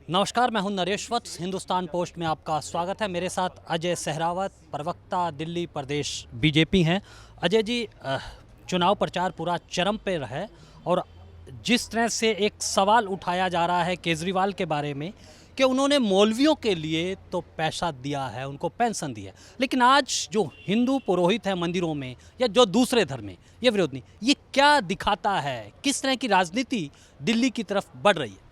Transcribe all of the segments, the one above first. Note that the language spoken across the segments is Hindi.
नमस्कार, मैं हूं नरेश वत्स। हिंदुस्तान पोस्ट में आपका स्वागत है। मेरे साथ अजय सहरावत, प्रवक्ता दिल्ली प्रदेश बीजेपी हैं। अजय जी, चुनाव प्रचार पूरा चरम पर है और जिस तरह से एक सवाल उठाया जा रहा है केजरीवाल के बारे में कि उन्होंने मौलवियों के लिए तो पैसा दिया है, उनको पेंशन दी है, लेकिन आज जो हिंदू पुरोहित है मंदिरों में या जो दूसरे धर्म में, ये विरोध नहीं, ये क्या दिखाता है? किस तरह की राजनीति दिल्ली की तरफ बढ़ रही है?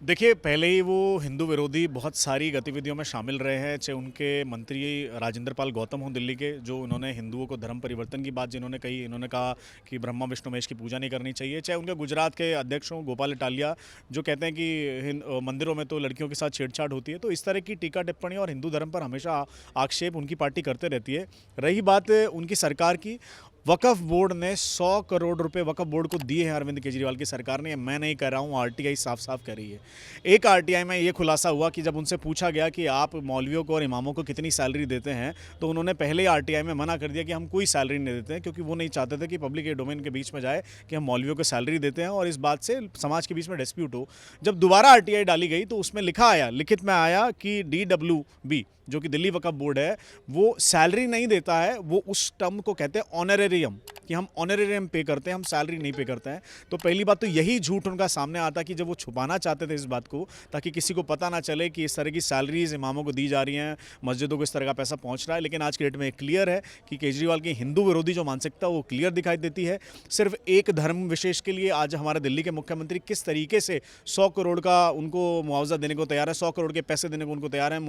देखिए, पहले ही वो हिंदू विरोधी बहुत सारी गतिविधियों में शामिल रहे हैं, चाहे उनके मंत्री राजेंद्र पाल गौतम हों दिल्ली के, जो उन्होंने हिंदुओं को धर्म परिवर्तन की बात जिन्होंने कही, इन्होंने कहा कि ब्रह्मा विष्णु महेश की पूजा नहीं करनी चाहिए, चाहे उनके गुजरात के अध्यक्ष हों गोपाल इटालिया, जो कहते हैं कि मंदिरों में तो लड़कियों के साथ छेड़छाड़ होती है। तो इस तरह की टीका टिप्पणी और हिंदू धर्म पर हमेशा आक्षेप उनकी पार्टी करते रहती है। रही बात उनकी सरकार की, वक्फ बोर्ड ने 100 करोड़ रुपए वक्फ बोर्ड को दिए हैं अरविंद केजरीवाल की सरकार ने। मैं नहीं कह रहा हूँ, आरटीआई साफ साफ कह रही है। एक आरटीआई में ये खुलासा हुआ कि जब उनसे पूछा गया कि आप मौलवियों को और इमामों को कितनी सैलरी देते हैं, तो उन्होंने पहले ही आरटीआई में मना कर दिया कि हम कोई सैलरी नहीं देते हैं, क्योंकि वो नहीं चाहते थे कि पब्लिक डोमेन के बीच में जाए कि हम मौलवियों को सैलरी देते हैं और इस बात से समाज के बीच में डिस्प्यूट हो। जब दोबारा आरटीआई डाली गई तो उसमें लिखा आया, लिखित में आया कि DWB जो कि दिल्ली वक्फ बोर्ड है, वो सैलरी नहीं देता है, वो उस टर्म को कहते हैं ऑनरेरियम, कि हम ऑनरेरियम पे करते हैं, हम सैलरी नहीं पे करते हैं। तो पहली बात तो यही झूठ उनका सामने आता कि जब वो छुपाना चाहते थे इस बात को, ताकि किसी को पता ना चले कि इस तरह की सैलरीज इमामों को दी जा रही हैं, मस्जिदों को इस तरह का पैसा पहुंच रहा है। लेकिन आज के डेट में क्लियर है कि केजरीवाल की हिंदू विरोधी जो मानसिकता वो क्लियर दिखाई देती है। सिर्फ एक धर्म विशेष के लिए आज हमारे दिल्ली के मुख्यमंत्री किस तरीके से 100 करोड़ का उनको मुआवजा देने को तैयार है, 100 करोड़ के पैसे देने को उनको तैयार है,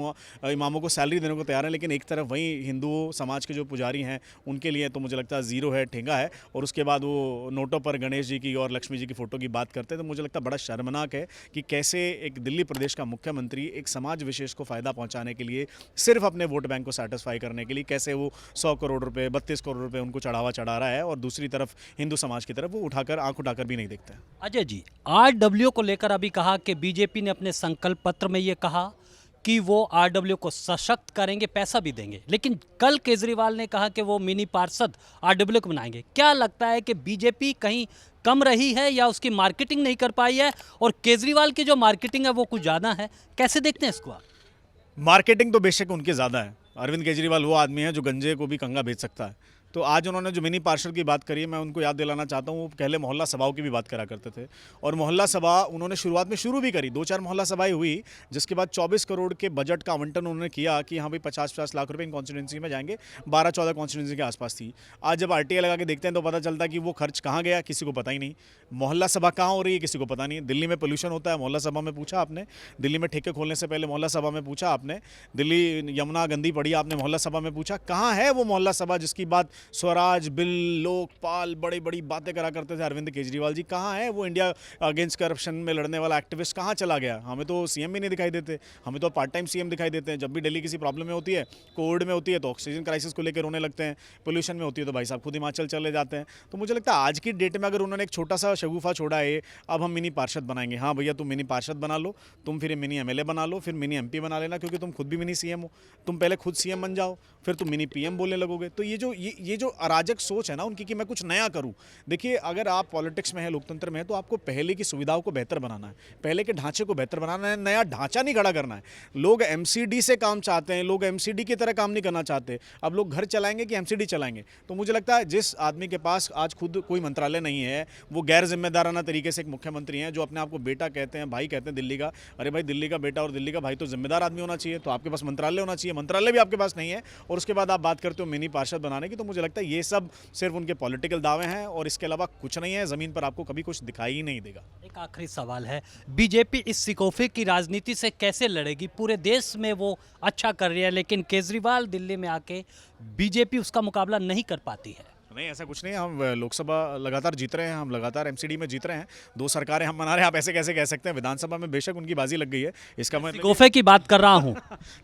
इमामों को सैलरी देने को तैयार है। लेकिन एक तरफ वहीं हिंदू समाज के जो पुजारी हैं उनके लिए तो मुझे लगता है जीरो है, ठेंगा है। और उसके बाद वो नोटों पर गणेश जी की और लक्ष्मी जी की फोटो की बात करते हैं, तो मुझे लगता है बड़ा शर्मनाक है कि कैसे एक दिल्ली प्रदेश का मुख्यमंत्री एक समाज विशेष को फायदा पहुंचाने के लिए, सिर्फ अपने वोट बैंक को सेटिस्फाई करने के लिए, कैसे वो 100 करोड़ रुपए 32 करोड़ रुपए उनको चढ़ावा चढ़ा रहा है और दूसरी तरफ हिंदू समाज की तरफ वो उठाकर आंख उठाकर भी नहीं देखता है। अजय जी, आरडब्ल्यू को लेकर अभी कहा कि बीजेपी ने अपने संकल्प पत्र में ये कहा कि वो आरडब्ल्यू को सशक्त करेंगे, पैसा भी देंगे, लेकिन कल केजरीवाल ने कहा कि वो मिनी पार्षद आरडब्ल्यू को बनाएंगे। क्या लगता है कि बीजेपी कहीं कम रही है या उसकी मार्केटिंग नहीं कर पाई है और केजरीवाल की जो मार्केटिंग है वो कुछ ज़्यादा है? कैसे देखते हैं इसको आप? मार्केटिंग तो बेशक उनकी ज़्यादा है। अरविंद केजरीवाल वो आदमी है जो गंजे को भी कंगा बेच सकता है। तो आज उन्होंने जो मिनी पार्षद की बात करी है, मैं उनको याद दिलाना चाहता हूँ, वो पहले मोहल्ला सभाओं की भी बात करा करते थे। और मोहल्ला सभा उन्होंने शुरुआत में शुरू भी करी, 2-4 मोहल्ला सभाएं हुई, जिसके बाद 24 करोड़ के बजट का आवंटन उन्होंने किया कि हाँ भाई 50-50 लाख रुपए इन कॉन्स्टिट्यूंसी में जाएंगे। 12-14 कॉन्स्टिट्यूंसी के आसपास थी। आज जब आरटीआई लगा के देखते हैं तो पता चलता है कि वो खर्च कहाँ गया किसी को पता ही नहीं। मोहल्ला सभा कहाँ हो रही है किसी को पता नहीं। दिल्ली में पोल्यूशन होता है, मोहल्ला सभा में पूछा आपने? दिल्ली में ठेके खोलने से पहले मोहल्ला सभा में पूछा आपने? दिल्ली यमुना गंदी पड़ी, आपने मोहल्ला सभा में पूछा? कहाँ है वो मोहल्ला सभा जिसकी बात स्वराज, लोकपाल बड़ी बड़ी बातें करा करते थे अरविंद केजरीवाल जी? कहाँ है वो इंडिया अगेंस्ट करप्शन में लड़ने वाला एक्टिविस्ट? कहाँ चला गया? हमें तो सीएम भी नहीं दिखाई देते, हमें तो पार्ट टाइम सीएम दिखाई देते हैं। जब भी दिल्ली किसी प्रॉब्लम में होती है, कोविड में होती है तो ऑक्सीजन क्राइसिस को लेकर रोने लगते हैं, पोल्यूशन में होती है तो भाई साहब खुद हिमाचल चले जाते हैं। तो मुझे लगता है आज की डेट में अगर उन्होंने एक छोटा सा शगुफा छोड़ा है, अब हम मिनी पार्षद बनाएंगे, हाँ भैया तुम मिनी पार्षद बना लो, तुम फिर मिनी एमएलए बना लो, फिर मिनी एमपी बना लेना, क्योंकि तुम खुद भी मिनी सीएम हो। तुम पहले खुद सीएम बन जाओ, फिर तुम मिनी पीएम बोलने लगोगे। तो ये जो अराजक सोच है ना उनकी कि मैं कुछ नया करूं। देखिए, अगर आप पॉलिटिक्स में है, लोकतंत्र में है, तो आपको पहले की सुविधाओं को बेहतर बनाना है, पहले के ढांचे को बेहतर बनाना है, नया ढांचा नहीं खड़ा करना है। लोग एमसीडी से काम चाहते हैं, लोग एमसीडी की तरह काम नहीं करना चाहते। अब लोग घर चलाएंगे कि एमसीडी चलाएंगे? तो मुझे लगता है जिस आदमी के पास आज खुद कोई मंत्रालय नहीं है, वो गैर जिम्मेदाराना तरीके से एक मुख्यमंत्री हैं, जो अपने आप को बेटा कहते हैं, भाई कहते हैं दिल्ली का। अरे भाई, दिल्ली का बेटा और दिल्ली का भाई तो जिम्मेदार आदमी होना चाहिए। तो आपके पास मंत्रालय होना चाहिए, मंत्रालय भी आपके पास नहीं है, और उसके बाद आप बात करते हो मिनी पार्षद बनाने की। तो मुझे लगता है ये सब सिर्फ उनके पॉलिटिकल दावे हैं और इसके अलावा कुछ नहीं है। ज़मीन पर आपको कभी कुछ दिखाई ही नहीं देगा। एक आखिरी सवाल है, बीजेपी इस सिकोफे की राजनीति से कैसे लड़ेगी? पूरे देश में वो अच्छा कर रही है, लेकिन केजरीवाल दिल्ली में आके बीजेपी उसका मुकाबला नहीं कर पाती है। नहीं, ऐसा कुछ नहीं है। हम लोकसभा लगातार जीत रहे हैं, हम लगातार एमसीडी में जीत रहे हैं, 2 सरकारें हम बना रहे हैं। आप ऐसे कैसे कह सकते हैं? विधानसभा में बेशक उनकी बाजी लग गई है, इसका मतलब सिकोफे की बात कर रहा हूँ।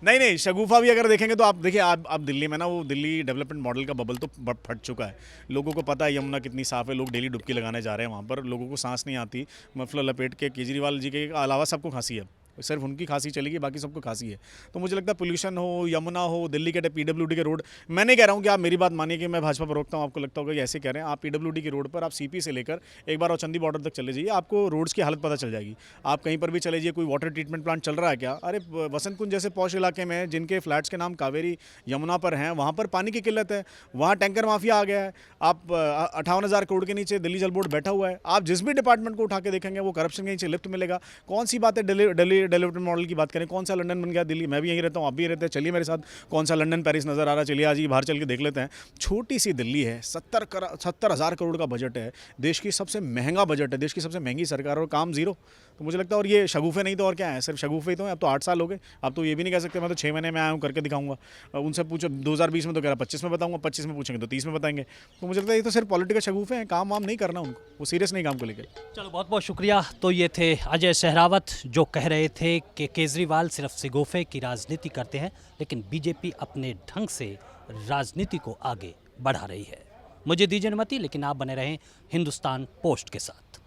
नहीं, शगुफा भी अगर देखेंगे तो आप देखिए, आप दिल्ली में ना, वो दिल्ली डेवलपमेंट मॉडल का बबल तो फट चुका है। लोगों को पता है यमुना कितनी साफ़ है, लोग डेली डुबकी लगाने जा रहे हैं वहाँ पर, लोगों को सांस नहीं आती, मफलर लपेट के। केजरीवाल जी के अलावा सबको खांसी है, सिर्फ उनकी खांसी चलेगी, बाकी सबको खांसी है। तो मुझे लगता है पोल्यूशन हो, यमुना हो, दिल्ली के PWD के रोड, मैं नहीं कह रहा हूँ कि आप मेरी बात मानिए कि मैं भाजपा प्रवक्ता हूँ, आपको लगता होगा कि ऐसे कह रहे हैं। आप PWD के रोड पर आप CP से लेकर एक बार औचंदी बॉर्डर तक चले जाइए, आपको रोड्स की हालत पता चल जाएगी। आप कहीं पर भी चले जाइए, कोई वाटर ट्रीटमेंट प्लांट चल रहा है क्या? अरे वसंत कुंज जैसे पॉश इलाके में जिनके फ्लैट्स के नाम कावेरी यमुना पर हैं, वहाँ पर पानी की किल्लत है, वहाँ टैंकर माफिया आ गया है। आप 58,000 करोड़ के नीचे दिल्ली जल बोर्ड बैठा हुआ है। आप जिस भी डिपार्टमेंट को उठा के देखेंगे वो करप्शन के नीचे लिफ्ट मिलेगा। कौन सी बात है दिल्ली डेवलपमेंट मॉडल की बात करें, कौन सा लंदन बन गया दिल्ली? मैं भी यहीं रहता हूँ, आप भी रहते हैं, चलिए मेरे साथ, कौन सा लंदन पेरिस नज़र आ रहा है, चलिए आज ही बाहर चल के देख लेते हैं। छोटी सी दिल्ली है, 70,000 करोड़ का बजट है, देश की सबसे महंगा बजट है, देश की सबसे महंगी सरकार, और काम जीरो। तो मुझे लगता है, और ये शगुफे नहीं तो और क्या है, सिर्फ शगुफे ही तो हैं। अब तो 8 साल हो गए, अब तो ये भी नहीं कह सकते मैं तो 6 महीने में आया हूँ करके दिखाऊंगा। उनसे पूछो 2020 में तो कह रहा 25 में बताऊंगा, 25 में पूछेंगे तो 30 में बताएंगे। तो मुझे लगता है ये तो सिर्फ पॉलिटिकल शगुफे हैं, काम वाम नहीं करना उनको, वो सीरियस नहीं काम को लेकर। चलो बहुत बहुत शुक्रिया। तो ये थे अजय सहरावत जो कह रहे थे कि केजरीवाल सिर्फ सिगोफे की राजनीति करते हैं, लेकिन बीजेपी अपने ढंग से राजनीति को आगे बढ़ा रही है। मुझे दीजिए अनुमति, लेकिन आप बने रहें हिंदुस्तान पोस्ट के साथ।